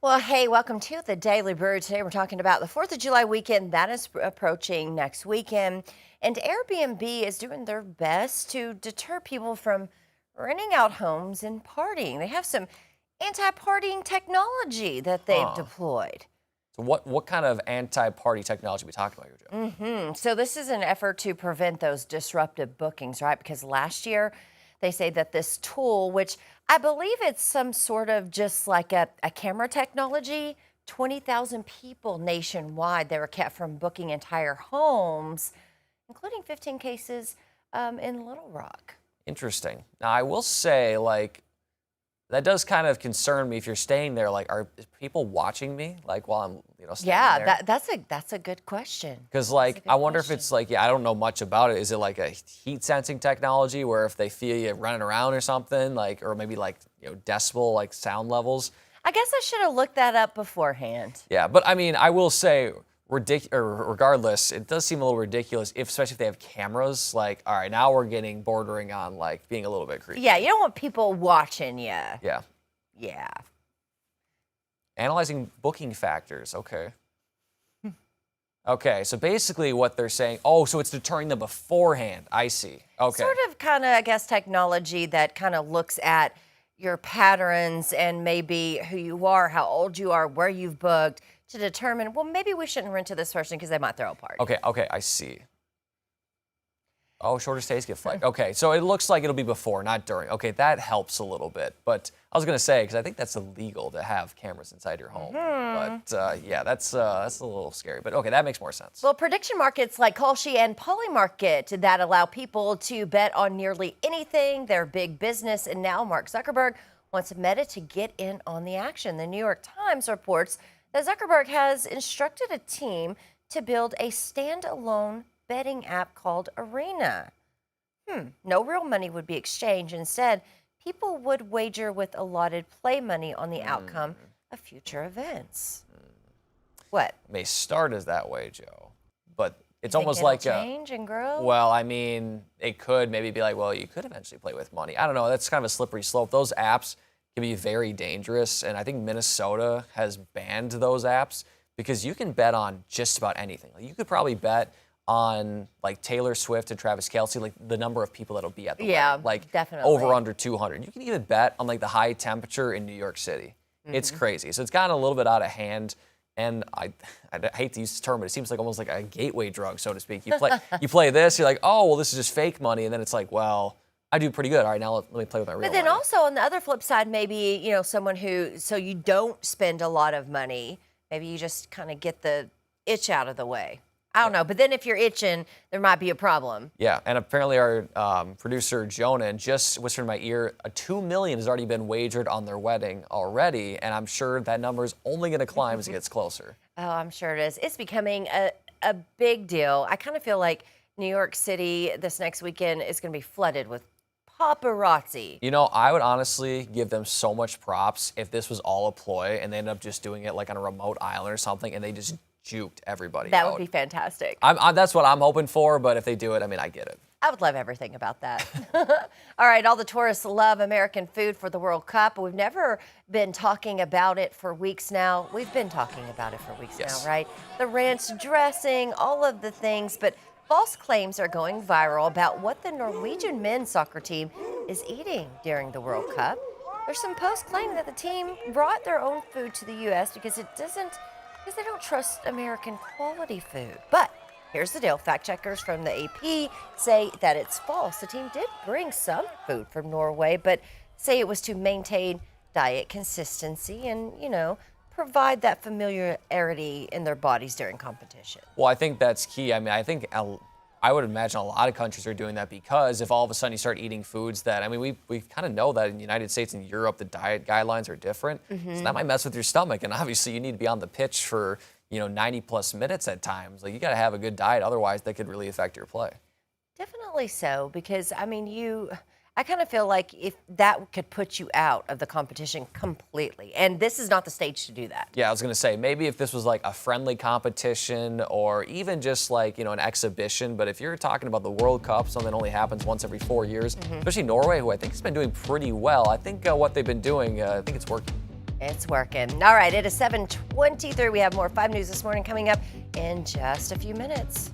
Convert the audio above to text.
Well, hey, welcome to the Daily Brew. Today we're talking about the 4th of July weekend that is approaching next weekend. And Airbnb is doing their best to deter people from renting out homes and partying. They have some anti-partying technology that they've Huh. deployed. So what kind of anti-party technology are we talking about here, Joe? So this is an effort to prevent those disruptive bookings, right? Because last year they say that this tool, which I believe it's some sort of just like a camera technology, 20,000 people nationwide, they were kept from booking entire homes, including 15 cases in Little Rock. Interesting. Now, I will say, that does kind of concern me if you're staying there. Is people watching me, while I'm, staying Yeah, there? that's a good question. Because, That's a good I wonder if question. it's I don't know much about it. Is it like a heat sensing technology where if they feel you running around or something, or maybe decibel, sound levels? I guess I should have looked that up beforehand. Yeah, but I mean, I will say, regardless, it does seem a little ridiculous, especially if they have cameras. All right, now we're getting bordering on being a little bit creepy. Yeah, you don't want people watching you. Yeah. Yeah. Analyzing booking factors. Okay. Okay, so basically what they're saying, so it's deterring them beforehand. I see. Okay. Sort of kind of, I guess, technology that kind of looks at your patterns and maybe who you are, how old you are, where you've booked to determine, well, maybe we shouldn't rent to this person because they might throw a party. Okay, I see. Oh, shorter stays get flagged. Okay, so it looks like it'll be before, not during. Okay, that helps a little bit. But I was going to say, because I think that's illegal to have cameras inside your home. But yeah, that's a little scary. But okay, that makes more sense. Well, prediction markets like Kalshi and Polymarket that allow people to bet on nearly anything, they're big business. And now Mark Zuckerberg wants Meta to get in on the action. The New York Times reports that Zuckerberg has instructed a team to build a standalone betting app called Arena. No real money would be exchanged. Instead, people would wager with allotted play money on the outcome of future events. What? It may start as that way, Joe, but it's Think almost it'll like change and grow? well, I mean, it could maybe be well, you could eventually play with money. I don't know. That's kind of a slippery slope. Those apps can be very dangerous, and I think Minnesota has banned those apps because you can bet on just about anything. You could probably bet on Taylor Swift and Travis Kelce, the number of people that'll be at the wedding, definitely. over under 200. You can even bet on the high temperature in New York City. It's crazy. So it's gotten a little bit out of hand, and I hate to use this term, but it seems almost like a gateway drug, so to speak. You play this, you're oh, well, this is just fake money, and then it's well, I do pretty good. All right, now let me play with my real money. But then also on the other flip side, maybe, someone who, so you don't spend a lot of money, maybe you just kind of get the itch out of the way. I don't know. But then if you're itching, there might be a problem. Yeah, and apparently our producer, Jonah, just whispered in my ear, $2 million has already been wagered on their wedding already, and I'm sure that number is only going to climb as it gets closer. Oh, I'm sure it is. It's becoming a big deal. I kind of feel like New York City this next weekend is going to be flooded with paparazzi. I would honestly give them so much props if this was all a ploy and they ended up just doing it on a remote island or something, and they just juked everybody That out. would be fantastic. That's what I'm hoping for, but if they do it, I mean, I get it. I would love everything about that. All right, all the tourists love American food for the World Cup. We've never been talking about it for weeks now. We've been talking about it for weeks now, right? The ranch dressing, all of the things, but false claims are going viral about what the Norwegian men's soccer team is eating during the World Cup. There's some posts claiming that the team brought their own food to the U.S. because they don't trust American quality food. But here's the deal. Fact checkers from the AP say that it's false. The team did bring some food from Norway, but say it was to maintain diet consistency and, provide that familiarity in their bodies during competition. Well, I think that's key. I mean, I would imagine a lot of countries are doing that because if all of a sudden you start eating foods that, I mean, we kind of know that in the United States and Europe, the diet guidelines are different. So that might mess with your stomach. And obviously you need to be on the pitch for, 90 plus minutes at times. You got to have a good diet. Otherwise, that could really affect your play. Definitely so, because, I mean, I kind of feel like if that could put you out of the competition completely. And this is not the stage to do that. Yeah, I was going to say, maybe if this was a friendly competition or even just an exhibition. But if you're talking about the World Cup, something that only happens once every 4 years, especially Norway, who I think has been doing pretty well. I think what they've been doing, I think it's working. It's working. All right, it is 7:23. We have more 5 News This Morning coming up in just a few minutes.